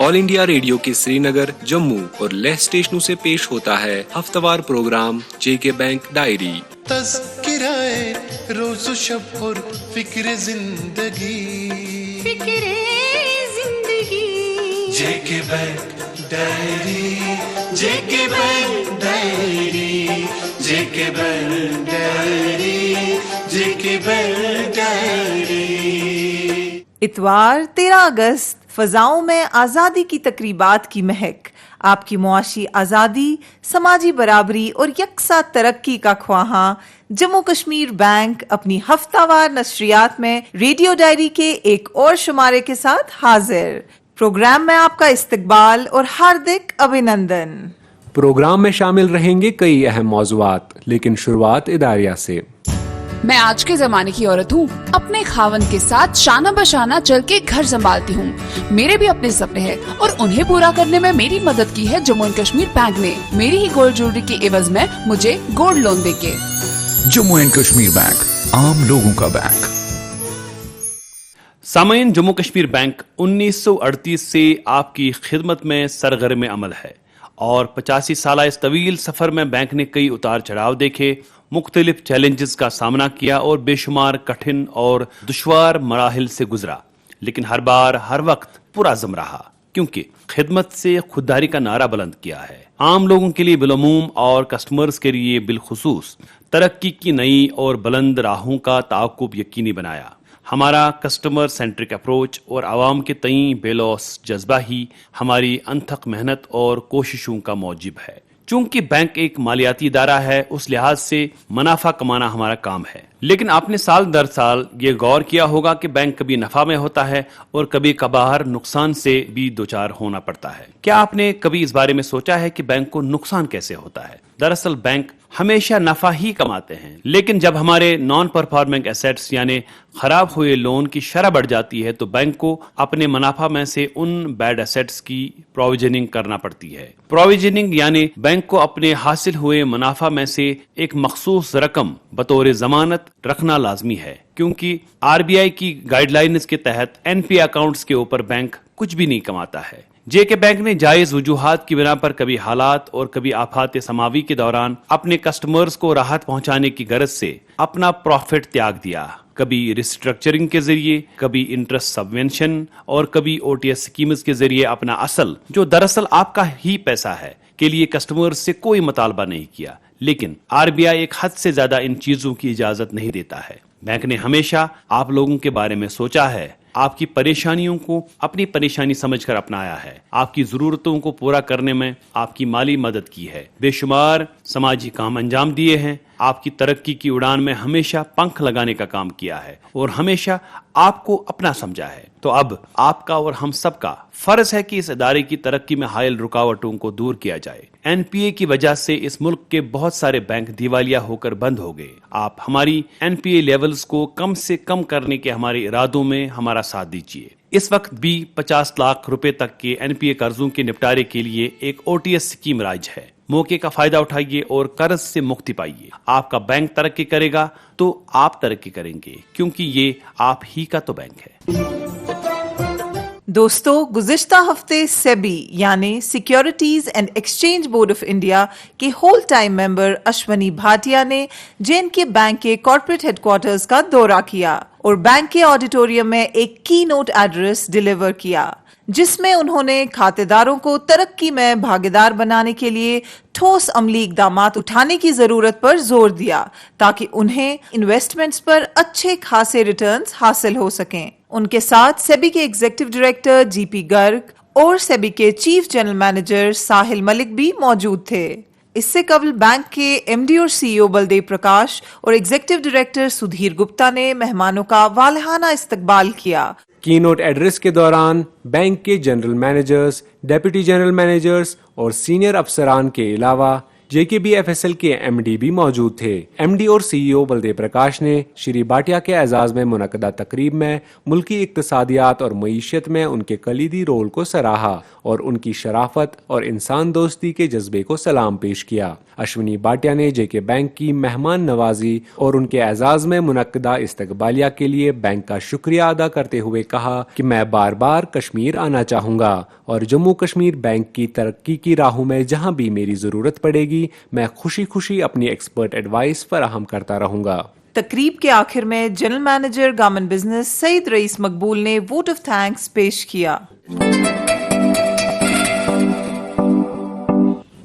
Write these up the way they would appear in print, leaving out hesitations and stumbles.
All India radio के श्रीनगर, जम्मू और लेह स्टेशनों से पेश होता है हफ्तावार प्रोग्राम जेके बैंक डायरी। तज़किराए रोज़ व शब और फिक्र जिंदगी जेके बैंक डायरी, जेके बैंक डायरी, जेके बैंक डायरी, जेके बैंक डायरी। इतवार 13 अगस्त फजाओं में आज़ादी की तकरीबात की महक, आपकी मुआशी आज़ादी, समाजी बराबरी और यकसा तरक्की का ख्वाहां जम्मू कश्मीर बैंक अपनी हफ्तावार नशरियात में रेडियो डायरी के एक और शुमारे के साथ हाजिर। प्रोग्राम में आपका इस्तकबाल और हार्दिक अभिनंदन। प्रोग्राम में शामिल रहेंगे कई अहम मौज़ूआत, लेकिन शुरुआत इदारिया से। मैं आज के जमाने की औरत हूँ, अपने खावन के साथ शाना बशाना चल के घर संभालती हूँ। मेरे भी अपने सपने हैं और उन्हें पूरा करने में मेरी मदद की है जम्मू एंड कश्मीर बैंक ने। मेरी ही गोल्ड ज्वेलरी के एवज में मुझे गोल्ड लोन देके। जम्मू एंड कश्मीर बैंक, आम लोगों का बैंक। सामईन, जम्मू कश्मीर बैंक 1938 से आपकी खिदमत में सरगर्म अमल है और 85 साल इस तवील सफर में बैंक ने कई उतार चढ़ाव देखे, मुख्तलिफ चैलेंजेस का सामना किया और बेशुमार कठिन और दुश्वार मराहिल से गुजरा, लेकिन हर बार हर वक्त पुरअज़्म रहा, क्योंकि खिदमत से खुददारी का नारा बुलंद किया है। आम लोगों के लिए बिलअमूम और कस्टमर्स के लिए बिलखुसूस तरक्की की नई और बुलंद राहों का ताक़ुब यकीनी बनाया। हमारा कस्टमर सेंट्रिक अप्रोच और आवाम के तईं बेलौस जज्बा ही हमारी अनथक मेहनत और कोशिशों का मौजिब है। चूंकि बैंक एक मालियाती इदारा है, उस लिहाज से मुनाफा कमाना हमारा काम है, लेकिन आपने साल दर साल ये गौर किया होगा कि बैंक कभी नफा में होता है और कभी कभार नुकसान से भी दोचार होना पड़ता है। क्या आपने कभी इस बारे में सोचा है कि बैंक को नुकसान कैसे होता है? दरअसल बैंक हमेशा नफा ही कमाते हैं, लेकिन जब हमारे नॉन परफॉर्मिंग एसेट्स यानी खराब हुए लोन की शरह बढ़ जाती है तो बैंक को अपने मुनाफा में से उन बैड एसेट्स की प्रोविजनिंग करना पड़ती है। प्रोविजनिंग यानी बैंक को अपने हासिल हुए मुनाफा में से एक मखसूस रकम बतौर जमानत रखना लाजमी है, क्योंकि आरबीआई की गाइडलाइंस के तहत एनपी अकाउंट्स के ऊपर बैंक कुछ भी नहीं कमाता है। जेके बैंक ने जायज वजूहात की बिना पर कभी हालात और कभी आफात समावी के दौरान अपने कस्टमर्स को राहत पहुंचाने की गरज से अपना प्रॉफिट त्याग दिया, कभी रिस्ट्रक्चरिंग के जरिए, कभी इंटरेस्ट सबवेंशन और कभी ओटीएस स्कीम्स के जरिए अपना असल, जो दरअसल आपका ही पैसा है, के लिए कस्टमर्स से कोई मुतालबा नहीं किया। लेकिन आरबीआई एक हद से ज्यादा इन चीजों की इजाजत नहीं देता है। बैंक ने हमेशा आप लोगों के बारे में सोचा है, आपकी परेशानियों को अपनी परेशानी समझकर अपनाया है, आपकी जरूरतों को पूरा करने में आपकी माली मदद की है, बेशुमार समाजी काम अंजाम दिए हैं, आपकी तरक्की की उड़ान में हमेशा पंख लगाने का काम किया है और हमेशा आपको अपना समझा है। तो अब आपका और हम सबका फर्ज है कि इस इदारे की तरक्की में हायल रुकावटों को दूर किया जाए। एनपीए की वजह से इस मुल्क के बहुत सारे बैंक दिवालिया होकर बंद हो गए। आप हमारी एनपीए लेवल्स को कम से कम करने के हमारे इरादों में हमारा साथ दीजिए। इस वक्त भी 50 लाख रुपए तक के एनपीए कर्जों के निपटारे के लिए एक ओटीएस स्कीम राइज है। मौके का फायदा उठाइए और कर्ज से मुक्ति पाइए। आपका बैंक तरक्की करेगा तो आप तरक्की करेंगे, क्योंकि ये आप ही का तो बैंक है। दोस्तों, गुज़िश्ता हफ्ते सेबी यानी securities and exchange board of India के whole time member Ashwani Bhatia ने जेएनके बैंक के कॉर्पोरेट हेडक्वार्टर्स का दौरा किया और बैंक के ऑडिटोरियम में एक की नोट एड्रेस डिलीवर किया, जिसमें उन्होंने खातेदारों को तरक्की में भागीदार बनाने के लिए ठोस अमली इक़दामात उठाने की जरूरत पर जोर दिया, ताकि उन्हें इन्वेस्टमेंट्स पर अच्छे खासे रिटर्न्स हासिल हो सकें। उनके साथ सेबी के एग्जीक्यूटिव डायरेक्टर जीपी गर्ग और सेबी के चीफ जनरल मैनेजर साहिल मलिक भी मौजूद थे। इससे कबल बैंक के एमडी और सीईओ बलदेव प्रकाश और एग्जीक्यूटिव डायरेक्टर सुधीर गुप्ता ने मेहमानों का वालहाना इस्तकबाल किया। कीनोट एड्रेस के दौरान बैंक के general managers, deputy general managers और सीनियर अफसरान के अलावा JKBFSL के MD भी मौजूद थे। MD और CEO बलदेव प्रकाश ने श्री भाटिया के एजाज में मुनक्कदा तकरीब में मुल्की इक्तसादियात और मईशत में उनके कलीदी रोल को सराहा और उनकी शराफत और इंसान दोस्ती के जज्बे को सलाम पेश किया। अश्विनी भाटिया ने JK बैंक की मेहमान नवाजी और उनके एजाज में मुनक्कदा इस्तकबालिया के लिए बैंक का शुक्रिया अदा करते हुए कहा कि मैं बार बार कश्मीर आना चाहूंगा और जम्मू कश्मीर बैंक की तरक्की की राहों में जहां भी मेरी जरूरत पड़ेगी मैं खुशी खुशी अपनी एक्सपर्ट एडवाइस फराहम करता रहूंगा। तकरीब के आखिर में general manager government business Saeed Raees Maqbool ने वोट ऑफ थैंक्स पेश किया।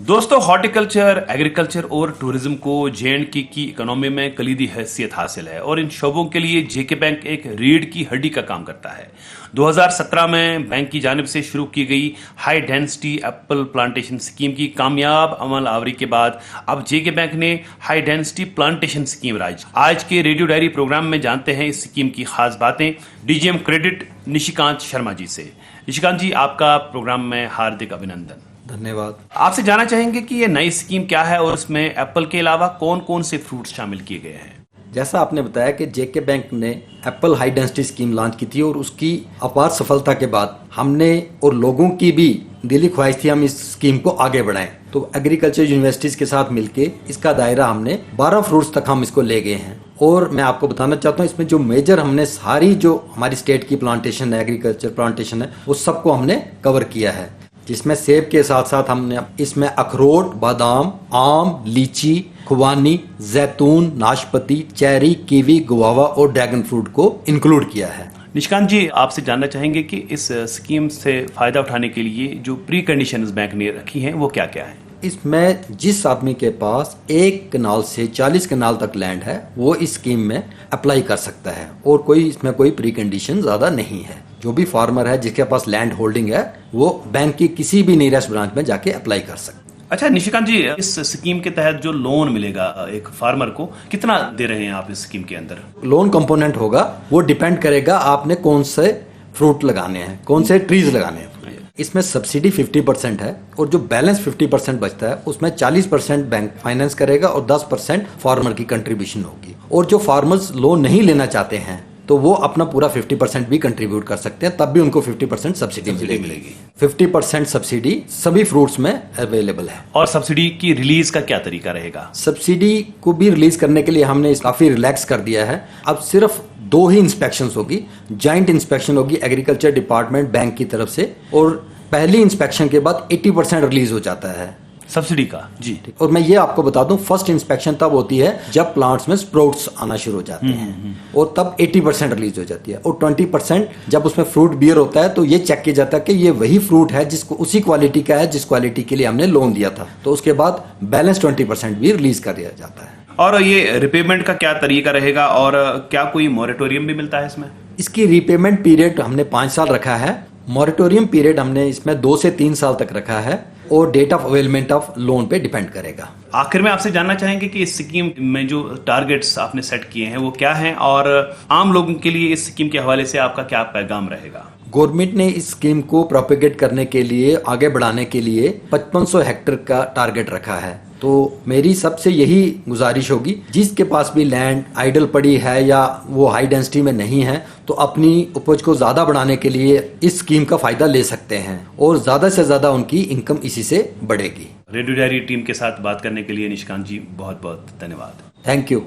दोस्तों, हॉर्टिकल्चर, एग्रीकल्चर और टूरिज्म को J&K की इकोनॉमी में कलीदी हैसियत हासिल है और इन शोबों के लिए JK बैंक एक रीढ़ की हड्डी का काम करता है। 2017 में बैंक की जानिब से शुरू की गई high density Apple plantation scheme की कामयाब अमल आवरी के बाद अब JK बैंक ने हाई डेंसिटी प्लांटेशन स्कीम आज के रेडियो डायरी प्रोग्राम में जानते हैं इस स्कीम की खास बातें DGM क्रेडिट निशिकांत शर्मा जी से। निशिकांत जी, आपका प्रोग्राम में हार्दिक अभिनंदन। धन्यवाद। आपसे जानना चाहेंगे कि ये नई स्कीम क्या है और इसमें एप्पल के अलावा कौन कौन से फ्रूट्स शामिल किए गए हैं। जैसा आपने बताया कि JK बैंक ने Apple high density scheme launch की थी और उसकी अपार सफलता के बाद हमने और लोगों की भी दिली ख्वाहिश थी हम इस स्कीम को आगे बढ़ाएं। तो एग्रीकल्चर यूनिवर्सिटीज के साथ मिलके इसका दायरा हमने 12 फ्रूट्स तक हम इसको ले गए हैं। और मैं आपको बताना चाहता हूँ इसमें जो मेजर हमने सारी जो हमारी स्टेट की प्लांटेशन है, एग्रीकल्चर प्लांटेशन है, वो सबको हमने कवर किया है, जिसमें सेब के साथ साथ हमने इसमें अखरोट, बादाम, आम, लीची, खुबानी, जैतून, नाशपाती, चेरी, कीवी, गुआवा और ड्रैगन फ्रूट को इंक्लूड किया है। निशिकांत जी, आपसे जानना चाहेंगे कि इस स्कीम से फायदा उठाने के लिए जो प्री कंडीशंस बैंक ने रखी हैं वो क्या क्या है। इसमें जिस आदमी के पास 1 कनाल से 40 कनाल तक लैंड है वो इस स्कीम में अप्लाई कर सकता है और इसमें कोई प्री कंडीशन ज्यादा नहीं है। जो भी फार्मर है जिसके पास लैंड होल्डिंग है वो बैंक की किसी भी नियरेस्ट ब्रांच में जाके अप्लाई कर सकते हैं। अच्छा निशिकांत जी, इस स्कीम के तहत जो लोन मिलेगा एक फार्मर को, कितना दे रहे हैं आप इस स्कीम के अंदर? लोन कंपोनेंट होगा, वो डिपेंड करेगा आपने कौन से फ्रूट लगाने हैं, कौन से ट्रीज लगाने हैं। इसमें सब्सिडी 50% है और जो बैलेंस 50% बचता है उसमें 40% बैंक फाइनेंस करेगा और 10% फार्मर की कंट्रीब्यूशन होगी। और जो फार्मर्स लोन नहीं लेना चाहते हैं तो वो अपना पूरा 50% भी कंट्रीब्यूट कर सकते हैं, तब भी उनको 50% सब्सिडी मिलेगी। 50% सब्सिडी सभी फ्रूट्स में अवेलेबल है। और सब्सिडी की रिलीज का क्या तरीका रहेगा? सब्सिडी को भी रिलीज करने के लिए हमने काफी रिलैक्स कर दिया है। अब सिर्फ 2 ही इंस्पेक्शंस होगी, जॉइंट इंस्पेक्शन होगी एग्रीकल्चर डिपार्टमेंट बैंक की तरफ से और पहली इंस्पेक्शन के बाद 80% रिलीज हो जाता है सब्सिडी का। जी, और मैं ये आपको बता दूं, फर्स्ट इंस्पेक्शन तब होती है जब प्लांट्स में स्प्राउट्स आना शुरू हो जाते हैं और तब 80% रिलीज हो जाती है और 20% जब उसमें फ्रूट बियर होता है तो ये चेक किया जाता है कि ये वही फ्रूट है जिसको उसी क्वालिटी का है जिस क्वालिटी के लिए हमने लोन दिया था। तो उसके बाद बैलेंस 20% भी रिलीज कर दिया जाता है। और ये रिपेमेंट का क्या तरीका रहेगा और क्या कोई मॉरेटोरियम भी मिलता है इसमें? इसकी रिपेमेंट पीरियड हमने 5 साल रखा है, मॉरेटोरियम पीरियड हमने इसमें 2 से 3 साल तक रखा है और date of availment of loan पे डिपेंड करेगा। आखिर में आपसे जानना चाहेंगे कि इस स्कीम में जो टारगेट्स आपने सेट किए हैं वो क्या हैं और आम लोगों के लिए इस स्कीम के हवाले से आपका क्या पैगाम रहेगा? गवर्नमेंट ने इस स्कीम को प्रोपेगेट करने के लिए, आगे बढ़ाने के लिए 5500 हेक्टेयर का टारगेट रखा है। तो मेरी सबसे यही गुजारिश होगी, जिसके पास भी लैंड आइडल पड़ी है या वो हाई डेंसिटी में नहीं है तो अपनी उपज को ज्यादा बढ़ाने के लिए इस स्कीम का फायदा ले सकते हैं और ज्यादा से ज्यादा उनकी इनकम इसी से बढ़ेगी। रेडियो डायरी टीम के साथ बात करने के लिए निशिकांत जी बहुत बहुत धन्यवाद। Thank you.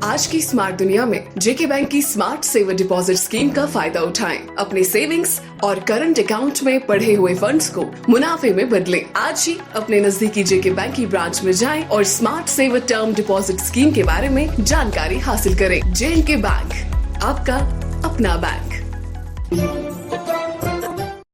आज की स्मार्ट दुनिया में JK बैंक की स्मार्ट सेवर डिपॉजिट स्कीम का फायदा उठाएं। अपने सेविंग्स और करंट अकाउंट में पड़े हुए फंड्स को मुनाफे में बदलें। आज ही अपने नजदीकी JK बैंक की ब्रांच में जाएं और smart saver term deposit scheme के बारे में जानकारी हासिल करें। JK बैंक, आपका अपना बैंक।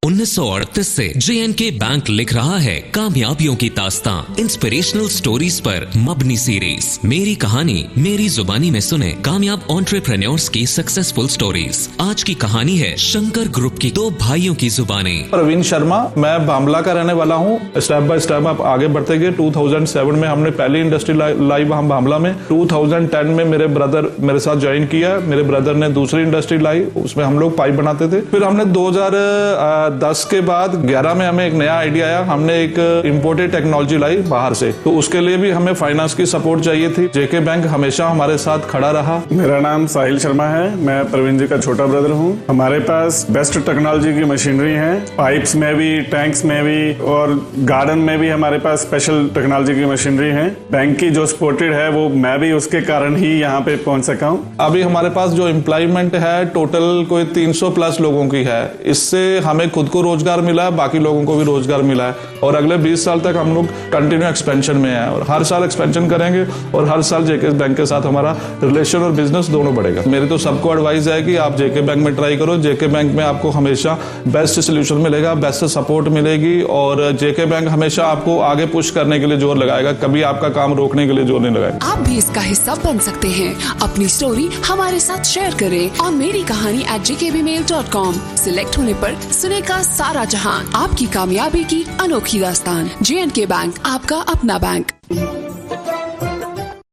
1938 से J&K बैंक लिख रहा है कामयाबियों की दास्तां, इंस्पिरेशनल स्टोरीज पर मबनी सीरीज। मेरी कहानी मेरी जुबानी में सुने कामयाब एंटरप्रेन्योर्स की सक्सेसफुल स्टोरीज। आज की कहानी है शंकर ग्रुप की 2 भाइयों की जुबानें। प्रवीण शर्मा, मैं भामला का रहने वाला हूँ। स्टेप बाय स्टेप आप आगे बढ़ते गए। 2007 में हमने पहली इंडस्ट्री लाई वहाँ भामला में। 2010 में मेरे ब्रदर मेरे साथ ज्वाइन किया। मेरे ब्रदर ने दूसरी इंडस्ट्री लाई, उसमें हम लोग पाइप बनाते थे। फिर हमने 2010 2010 के बाद 11 में हमें एक नया आइडिया आया, हमने एक इम्पोर्टेड टेक्नोलॉजी लाई बाहर से, तो उसके लिए भी हमें फाइनेंस की सपोर्ट चाहिए थी। जेके बैंक हमेशा हमारे साथ खड़ा रहा। मेरा नाम साहिल शर्मा है, मैं प्रवीण जी का छोटा ब्रदर हूँ। हमारे पास बेस्ट टेक्नोलॉजी की मशीनरी है, पाइप्स में भी, टैंक्स में भी और गार्डन में भी हमारे पास स्पेशल टेक्नोलॉजी की मशीनरी है। बैंक की जो सपोर्टेड है वो मैं भी उसके कारण ही यहाँ पे पहुंच सका हूँ। अभी हमारे पास जो एम्प्लॉयमेंट है टोटल कोई 300 प्लस लोगों की है। इससे हमें खुद को रोजगार मिला है, बाकी लोगों को भी रोजगार मिला है और अगले 20 साल तक हम लोग कंटिन्यू एक्सपेंशन में है और हर साल एक्सपेंशन करेंगे और हर साल जेके बैंक के साथ हमारा रिलेशन और बिजनेस दोनों बढ़ेगा। मेरी तो सबको एडवाइस है कि आप जेके बैंक में ट्राई करो। जेके बैंक में आपको हमेशा बेस्ट सोल्यूशन मिलेगा, बेस्ट सपोर्ट मिलेगी और जेके बैंक हमेशा आपको आगे पुश करने के लिए जोर लगाएगा, कभी आपका काम रोकने के लिए जोर नहीं लगाएगा। आप भी इसका हिस्सा बन सकते हैं। अपनी स्टोरी हमारे साथ शेयर करें और मेरी कहानी @jkbmail.com सिलेक्ट होने पर सुनेगा सारा जहां आपकी कामयाबी की अनोखी दास्तान। J&K बैंक, आपका अपना बैंक।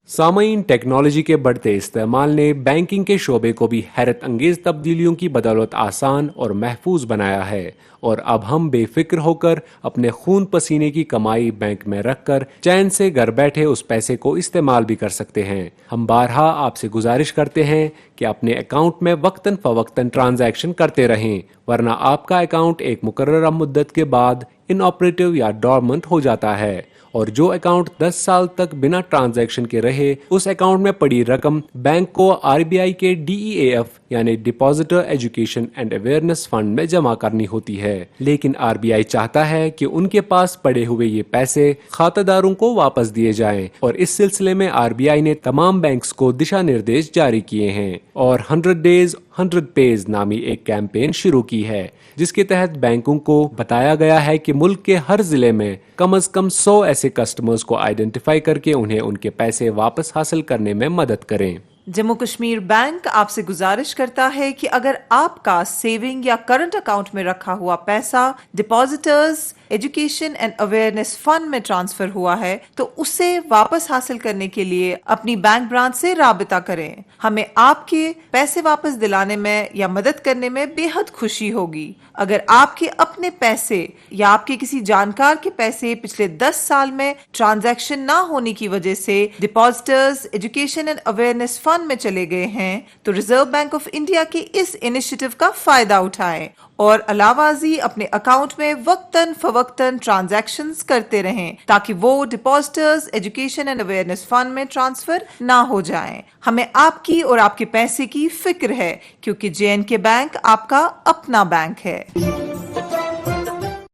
सामईन, टेक्नोलॉजी के बढ़ते इस्तेमाल ने बैंकिंग के शोबे को भी हैरत अंगेज तब्दीलियों की बदौलत आसान और महफूज बनाया है और अब हम बेफिक्र होकर अपने खून पसीने की कमाई बैंक में रखकर चैन से घर बैठे उस पैसे को इस्तेमाल भी कर सकते हैं। हम बारहा आपसे गुजारिश करते हैं कि अपने अकाउंट में वक्तन फवक्तन ट्रांजैक्शन करते रहें, वरना आपका अकाउंट एक मुकर्ररा मुद्दत के बाद इनऑपरेटिव या डॉर्मेंट हो जाता है और जो अकाउंट 10 साल तक बिना ट्रांजैक्शन के रहे, उस अकाउंट में पड़ी रकम बैंक को आरबीआई के DEAF यानी depositor education and awareness fund में जमा करनी होती है। लेकिन आरबीआई चाहता है कि उनके पास पड़े हुए ये पैसे खातादारों को वापस दिए जाएं और इस सिलसिले में आरबीआई ने तमाम बैंक्स को दिशा निर्देश जारी किए हैं और 100 डेज 100 पेज नामी एक कैंपेन शुरू की है, जिसके तहत बैंकों को बताया गया है कि मुल्क के हर जिले में कम से कम 100 ऐसे कस्टमर्स को आइडेंटिफाई करके उन्हें उनके पैसे वापस हासिल करने में मदद करें। जम्मू कश्मीर बैंक आपसे गुजारिश करता है कि अगर आपका सेविंग या करंट अकाउंट में रखा हुआ पैसा depositors education and awareness fund में ट्रांसफर हुआ है तो उसे वापस हासिल करने के लिए अपनी बैंक ब्रांच से राबिता करें। हमें आपके पैसे वापस दिलाने में या मदद करने में बेहद खुशी होगी। अगर आपके अपने पैसे या आपके किसी जानकार के पैसे पिछले 10 साल में ट्रांजैक्शन ना होने की वजह से depositors education and awareness fund में चले गए हैं तो रिजर्व बैंक ऑफ इंडिया के इस इनिशिएटिव का फायदा उठाएं और अलावाजी अपने अकाउंट में वक्तन फवक्तन ट्रांजैक्शंस करते रहें ताकि वो depositors education and awareness fund में ट्रांसफर ना हो जाएं। हमें आपकी और आपके पैसे की फिक्र है क्योंकि J&K बैंक आपका अपना बैंक है।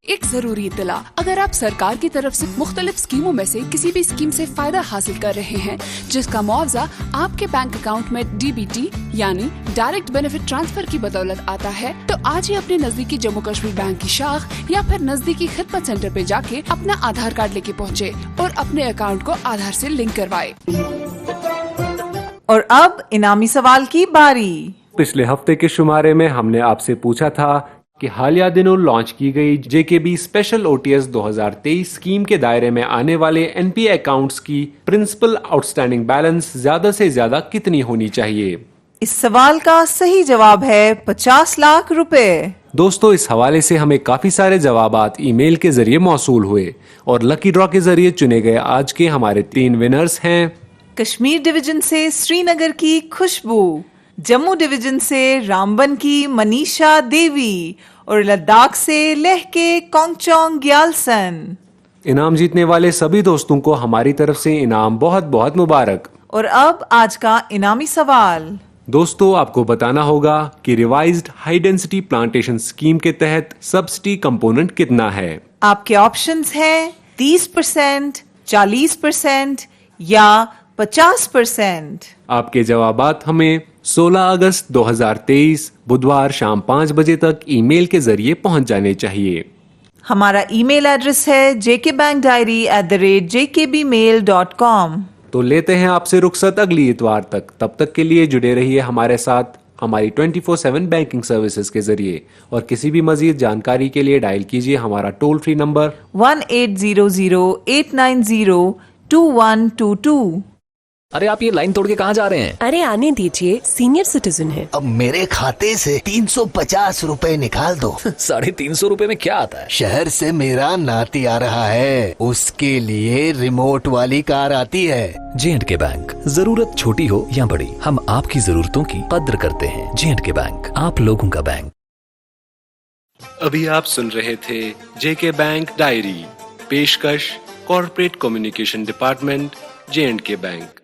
एक जरूरी इत्तला, अगर आप सरकार की तरफ से मुख्तलिफ स्कीमों में से किसी भी स्कीम से फायदा हासिल कर रहे हैं जिसका मुआवजा आपके बैंक अकाउंट में DBT यानी डायरेक्ट बेनिफिट ट्रांसफर की बदौलत आता है, तो आज ही अपने नजदीकी जम्मू कश्मीर बैंक की शाख या फिर नजदीकी खिदमत सेंटर पे जाके अपना आधार कार्ड लेके पहुँचे और अपने अकाउंट को आधार से लिंक करवाए। और अब इनामी सवाल की बारी। पिछले हफ्ते के शुमारे में हमने आपसे पूछा था कि हालिया दिनों लॉन्च की गई JKB स्पेशल OTS 2023 स्कीम के दायरे में आने वाले NPA अकाउंट्स की प्रिंसिपल आउटस्टैंडिंग बैलेंस ज्यादा से ज्यादा कितनी होनी चाहिए। इस सवाल का सही जवाब है 50 लाख रुपए। दोस्तों, इस हवाले से हमें काफी सारे जवाबात ईमेल के जरिए मौसूल हुए और लकी ड्रॉ के जरिए चुने गए आज के हमारे 3 विनर्स हैं। कश्मीर डिवीजन से श्रीनगर की खुशबू, जम्मू डिवीजन से रामबन की मनीषा देवी और लद्दाख से लेह के कोंगचोंग ग्यालसन। इनाम जीतने वाले सभी दोस्तों को हमारी तरफ से इनाम बहुत बहुत मुबारक। और अब आज का इनामी सवाल। दोस्तों, आपको बताना होगा कि revised high density plantation scheme के तहत सब्सिडी कंपोनेंट कितना है। आपके ऑप्शंस हैं 30%, 40% या 50%। आपके जवाबात हमें 16 अगस्त 2023 बुधवार शाम 5 बजे तक ईमेल के जरिए पहुंच जाने चाहिए। हमारा ईमेल एड्रेस है jkbankdiary@jkbmail.com। तो लेते हैं आपसे रुखसत अगली इतवार तक। तब तक के लिए जुड़े रहिए हमारे साथ हमारी 24/7 बैंकिंग सर्विसेज के जरिए और किसी भी मजीद जानकारी के लिए डायल कीजिए हमारा टोल फ्री नंबर 1800 890 2122। अरे आप ये लाइन तोड़ के कहाँ जा रहे हैं? अरे आने दीजिए, सीनियर सिटीजन है। अब मेरे खाते से 350 रुपए निकाल दो। 350 रुपए में क्या आता है? शहर से मेरा नाती आ रहा है, उसके लिए रिमोट वाली कार आती है। J&K बैंक, जरूरत छोटी हो या बड़ी, हम आपकी जरूरतों की कद्र करते हैं। J&K बैंक, आप लोगों का बैंक। अभी आप सुन रहे थे जेके बैंक डायरी, पेशकश corporate communication department, J&K bank.